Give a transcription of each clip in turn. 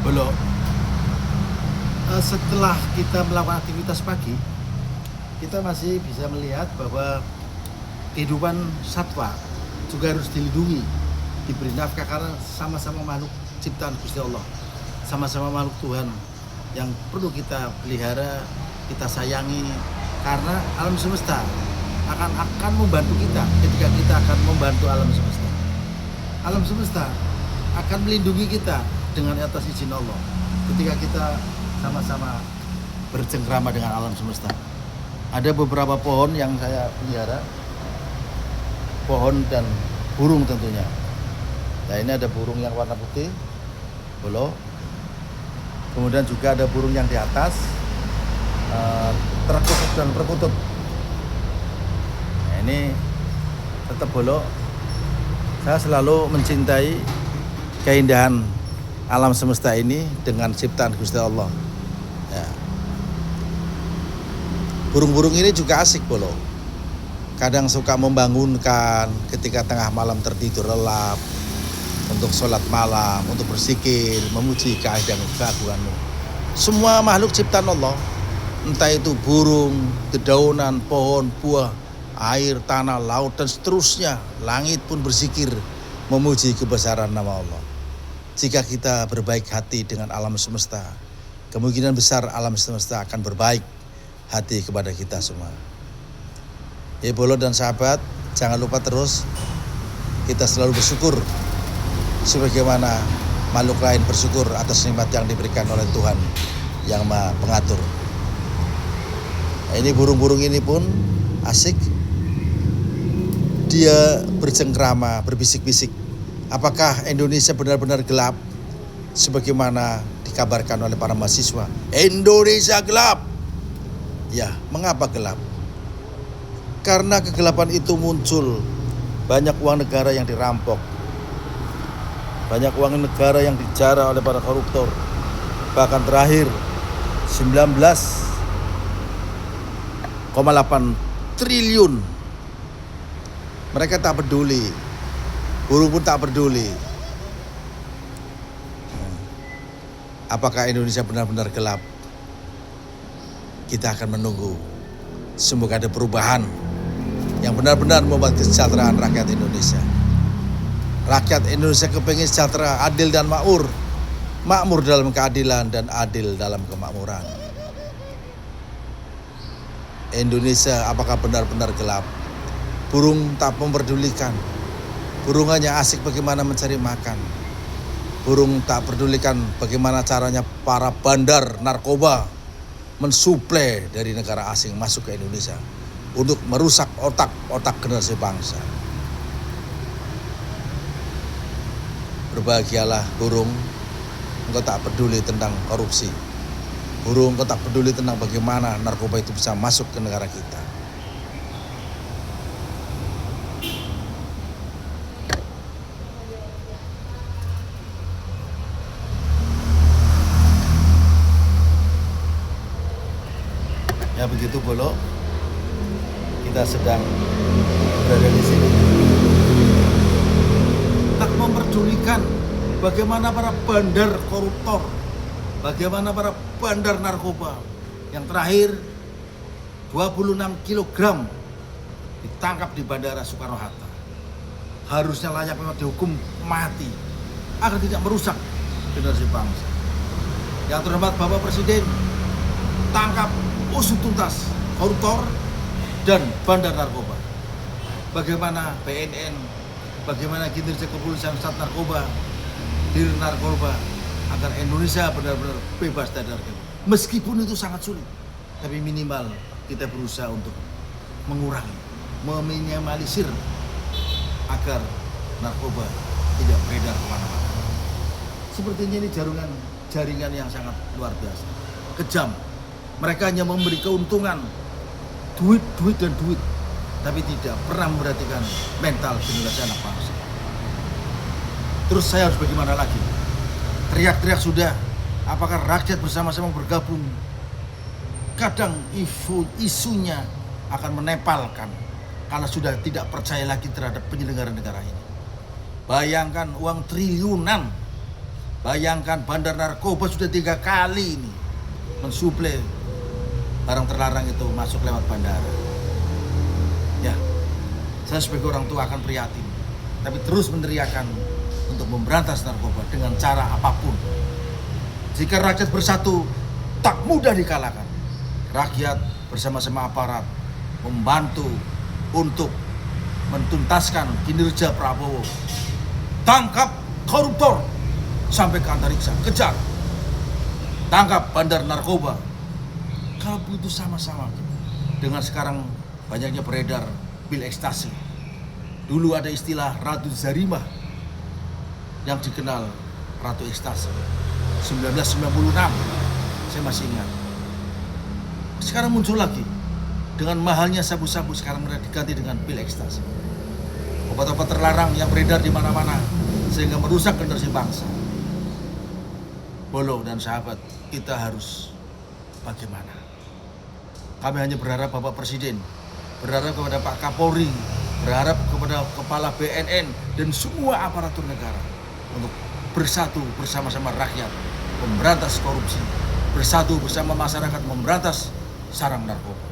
Belum. Setelah kita melakukan aktivitas pagi, kita masih bisa melihat bahwa kehidupan satwa juga harus dilindungi, diberi nafkah karena sama-sama makhluk ciptaan Gusti Allah, sama-sama makhluk Tuhan yang perlu kita pelihara, kita sayangi, karena alam semesta akan membantu kita ketika kita akan membantu alam semesta. Alam semesta akan melindungi kita dengan atas izin Allah ketika kita sama-sama bercengkrama dengan alam semesta. Ada beberapa pohon yang saya pelihara, pohon dan burung tentunya. Nah, ini ada burung yang warna putih, bolo. Kemudian juga ada burung yang di atas, terkutub dan perkutub. Nah, ini tetap bolo. Saya selalu mencintai keindahan alam semesta ini dengan ciptaan Gusti Allah. Ya. Burung-burung ini juga asik bolo. Kadang suka membangunkan ketika tengah malam tertidur lelap untuk sholat malam, untuk berzikir, memuji keagunganmu. Semua makhluk ciptaan Allah, entah itu burung, dedaunan, pohon, buah, air, tanah, laut, dan seterusnya, langit pun berzikir memuji kebesaran nama Allah. Jika kita berbaik hati dengan alam semesta, kemungkinan besar alam semesta akan berbaik hati kepada kita semua. Ya bolo dan sahabat, jangan lupa terus kita selalu bersyukur sebagaimana makhluk lain bersyukur atas nikmat yang diberikan oleh Tuhan yang Maha Pengatur. Nah, ini burung-burung ini pun asik. Dia bercengkrama, berbisik-bisik. Apakah Indonesia benar-benar gelap sebagaimana dikabarkan oleh para mahasiswa? Indonesia gelap. Ya, mengapa gelap? Karena kegelapan itu muncul banyak uang negara yang dirampok, banyak uang negara yang dijarah oleh para koruptor. Bahkan terakhir 19,8 triliun. Mereka tak peduli, burung pun tak peduli. Apakah Indonesia benar-benar gelap? Kita akan menunggu. Semoga ada perubahan yang benar-benar membuat kesejahteraan rakyat Indonesia. Rakyat Indonesia kepingin sejahtera, adil dan makmur. Makmur dalam keadilan dan adil dalam kemakmuran. Indonesia apakah benar-benar gelap? Burung tak memperdulikan. Burung hanya asik bagaimana mencari makan. Burung tak pedulikan bagaimana caranya para bandar narkoba mensuplai dari negara asing masuk ke Indonesia untuk merusak otak-otak generasi bangsa. Berbahagialah burung, engkau tak peduli tentang korupsi. Burung, engkau tak peduli tentang bagaimana narkoba itu bisa masuk ke negara kita. Ya begitu bolo, kita sedang berada di sini. Tak memperdulikan bagaimana para bandar koruptor, bagaimana para bandar narkoba. Yang terakhir 26 kg ditangkap di Bandara Soekarno-Hatta. Harusnya layak memang dihukum mati agar tidak merusak generasi bangsa. Yang terhormat Bapak Presiden, tangkap usut tuntas koruptor dan bandar narkoba. Bagaimana BNN, bagaimana kinerja kepolisian saat narkoba, dir narkoba, agar Indonesia benar-benar bebas dari narkoba. Meskipun itu sangat sulit, tapi minimal kita berusaha untuk mengurangi, meminimalisir agar narkoba tidak beredar kemana-mana. Sepertinya ini jaringan yang sangat luar biasa, kejam. Mereka hanya memberi keuntungan, duit, tapi tidak pernah memperhatikan mental generasi anak bangsa. Terus saya harus bagaimana lagi? Teriak-teriak sudah, apakah rakyat bersama-sama bergabung? Kadang isunya akan menepalkan karena sudah tidak percaya lagi terhadap penyelenggara negara ini. Bayangkan uang triliunan Bayangkan bandar narkoba sudah 3 kali ini mensuplai barang terlarang itu masuk lewat bandara. Ya, saya sebagai orang tua akan prihatin, tapi terus meneriakan untuk memberantas narkoba dengan cara apapun. Jika rakyat bersatu, tak mudah dikalahkan. Rakyat bersama-sama aparat membantu untuk mentuntaskan kinerja Prabowo. Tangkap koruptor sampai ke antariksa, kejar. Tangkap bandar narkoba. Kalau begitu sama-sama dengan sekarang banyaknya beredar pil ekstasi. Dulu ada istilah Ratu Zarimah yang dikenal Ratu Ekstasi 1996, saya masih ingat. Sekarang muncul lagi dengan mahalnya sabu-sabu, sekarang diganti dengan pil ekstasi. Obat-obat terlarang yang beredar di mana-mana sehingga merusak generasi bangsa. Bolo dan sahabat, kita harus bagaimana? Kami hanya berharap Bapak Presiden, berharap kepada Pak Kapolri, berharap kepada Kepala BNN dan semua aparatur negara untuk bersatu bersama-sama rakyat memberantas korupsi, bersatu bersama masyarakat memberantas sarang narkoba.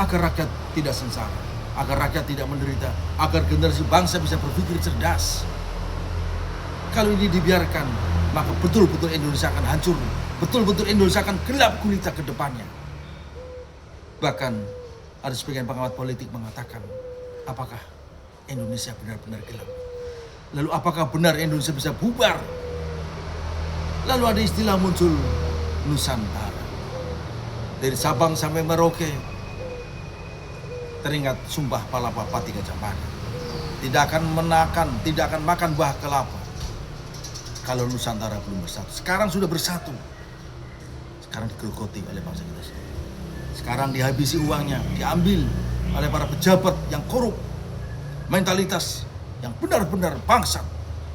Agar rakyat tidak sengsara, agar rakyat tidak menderita, agar generasi bangsa bisa berpikir cerdas. Kalau ini dibiarkan, maka betul-betul Indonesia akan hancur, betul-betul Indonesia akan gelap gulita ke depannya. Bahkan ada sebagian pengamat politik mengatakan, apakah Indonesia benar-benar gelap? Lalu apakah benar Indonesia bisa bubar? Lalu ada istilah muncul, Nusantara. Dari Sabang sampai Merauke, teringat sumpah Palapa-Pati Gajah Mada. Tidak akan makan buah kelapa kalau Nusantara belum bersatu. Sekarang sudah bersatu. Sekarang digerogoti oleh bangsa kita sendiri. Sekarang dihabisi uangnya, diambil oleh para pejabat yang korup. Mentalitas yang benar-benar bangsat,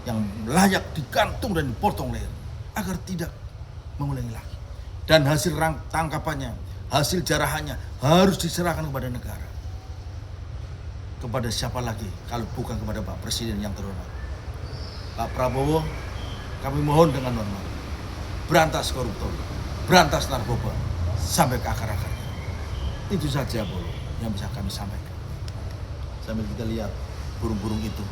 yang layak digantung dan dipotong leher agar tidak mengulangi lagi. Dan hasil tangkapannya, hasil jarahannya harus diserahkan kepada negara. Kepada siapa lagi kalau bukan kepada Pak Presiden yang terhormat. Pak Prabowo, kami mohon dengan hormat, berantas koruptor, berantas narkoba sampai ke akar-akarnya. Itu saja Bolo yang bisa kami sampaikan. Sambil kita lihat burung-burung itu